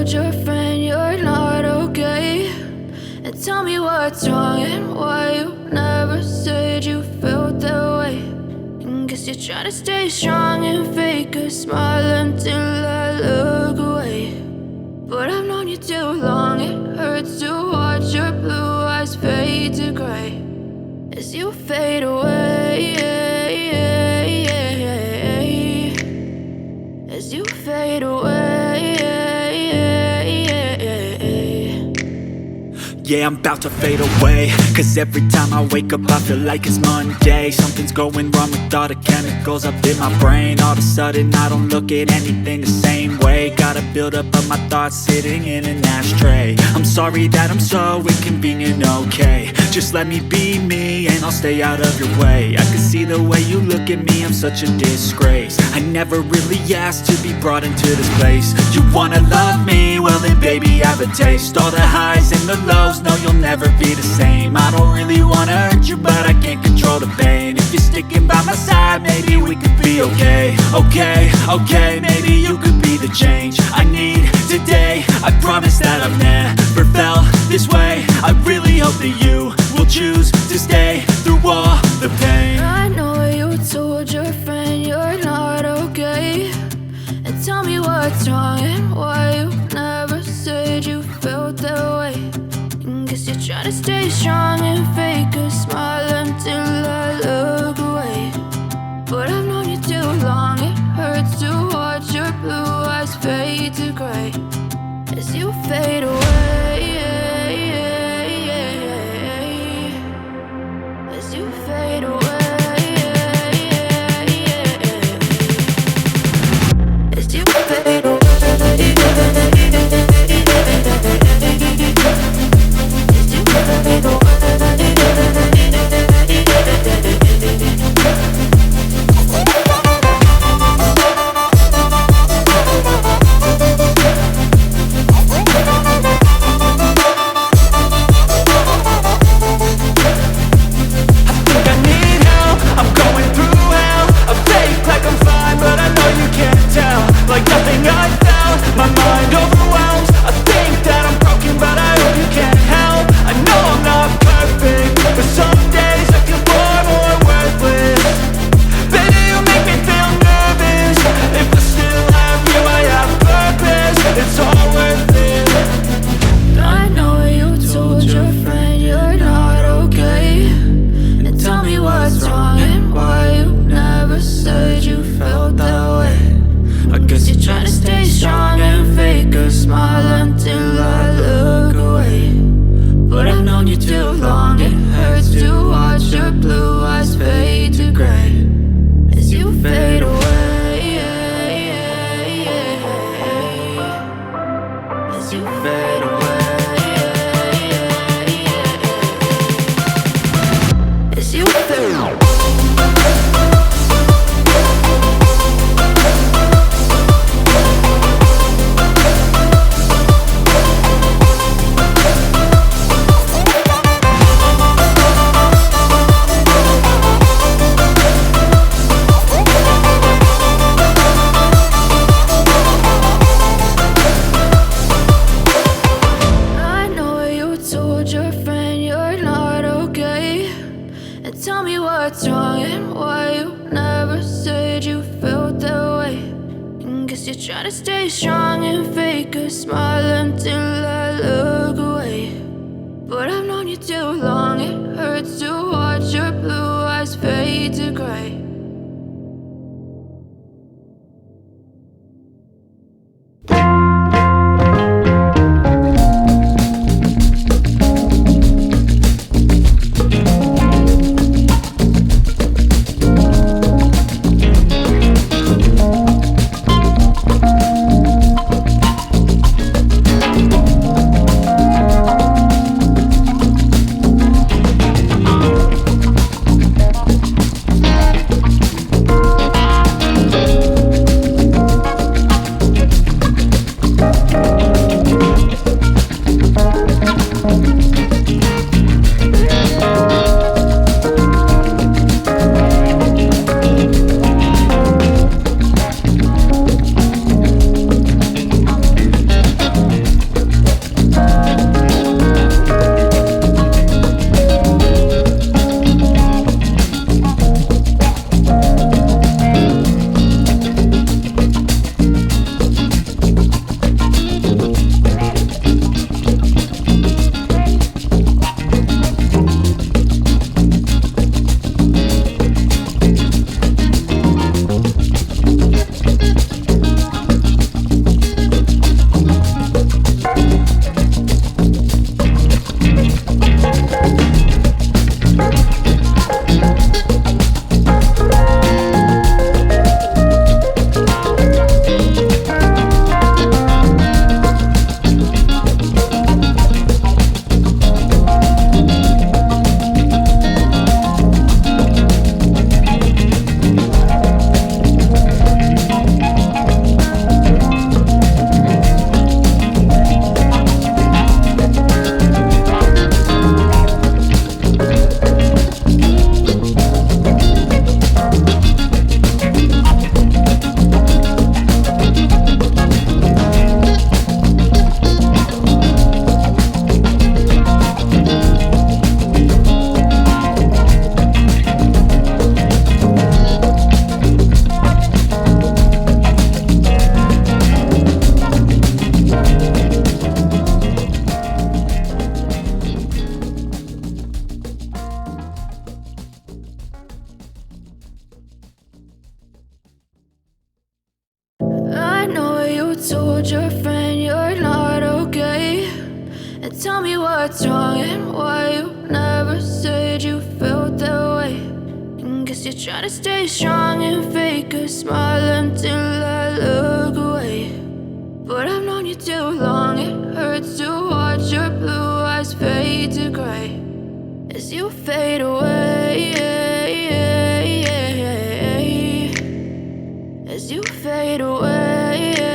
told your friend you're not okay? And tell me what's wrong and why you never said you felt that way. And guess you're trying to stay strong and fake a smile until I look away. But I've known you too long, it hurts to watch your blue eyes fade to gray as you fade away, as you fade away. Yeah, I'm about to fade away, cause every time I wake up I feel like it's Monday. Something's going wrong with all the chemicals up in my brain. All of a sudden I don't look at anything the same way. Got a buildup of my thoughts sitting in an ashtray. I'm sorry that I'm so inconvenient, okay? Just let me be me and I'll stay out of your way. I can see the way you look at me, I'm such a disgrace. I never really asked to be brought into this place. You wanna love me? Well then baby, have a taste. All the highs and the lows, no, you'll never be the same. I don't really wanna hurt you, but I can't control the pain. If you're sticking by my side, maybe we could be okay. Okay, maybe you could be the change I need today. I promise that I've never felt this way. I really hope that you will choose to stay through all the pain. I know you told your friend you're not okay. And tell me what's wrong and why you never said you felt that way. Guess you're trying to stay strong and fake a smile until I look away. But I've known you too long, it hurts to watch your blue eyes fade to gray as you fade away, as you fade away, as you fade away. told your friend you're not okay. And tell me what's wrong and why you never said you felt that way. And guess you're trying to stay strong and fake a smile until I look away. But I've known you too long, it hurts to watch your blue eyes fade to gray as you fade away, as you fade away.